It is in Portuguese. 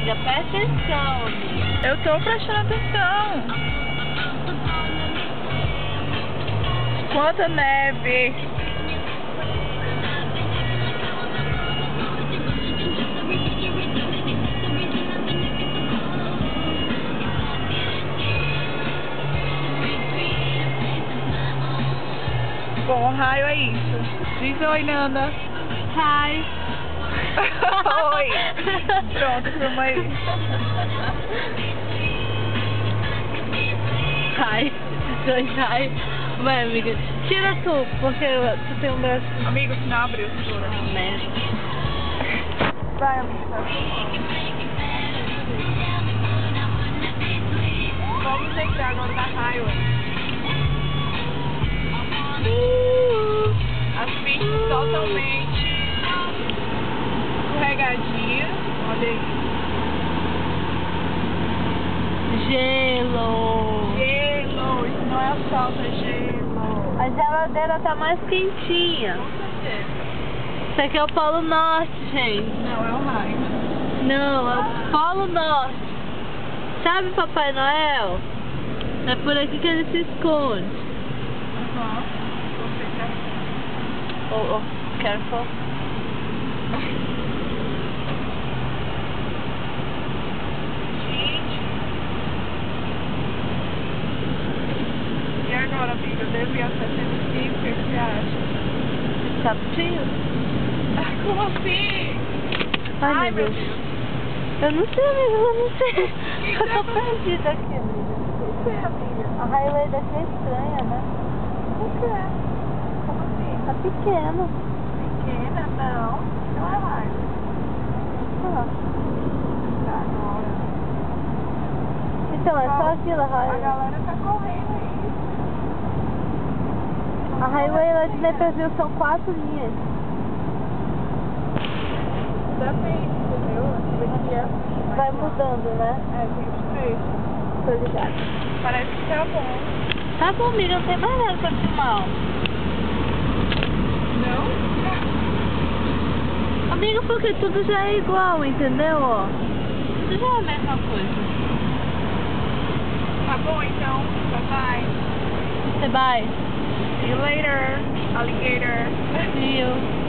amiga, presta atenção, amiga. Eu tô prestando atenção. Quanta neve. Bom, raio é isso. Diz oi, Nanda. Hi. Oi. Pronto, filma aí. Hi. Dois hi. Vai, amiga. Tira tu, porque tu tem um braço. Amigo, se não abriu, segura. Merda. Vai, amiga. Vamos entrar agora na highway. As pistas totalmente escorregadias. Olha aí. Gelo. Gelo. Isso não é asfalto, é gelo. A geladeira tá mais quentinha. Com certeza. Isso aqui é o Polo Norte, gente. Não, é o raio. Não, é o Polo Norte. Sabe Papai Noel? É por aqui que ele se esconde. Aham. Oh, careful. E agora, amiga? Devo ir a 75? O que você acha? Tá frio? Como assim? Ai, meu Deus. Eu não sei, amiga, eu não sei. Eu tô Então, perdida aqui, amiga. O que é, amiga? A highway daqui é estranha, né? O que é? Como assim? Tá pequeno. Pequena? Não. Não é raio. Ah. Tá agora. Então, é só aquilo, a A highway. galera tá correndo aí. A highway lá de Nepezil são 4 linhas. Depende, entendeu? Aqui é... Vai mudando, né? É, tem os trechos. Tô ligada. Parece que tá bom. Tá bom, amiga, não tem mais nada pra filmar. Não? Amiga, porque tudo já é igual, entendeu? Ó, tudo já é a mesma coisa. Tá bom, então. Bye-bye. Você vai? See you later, alligator. See you.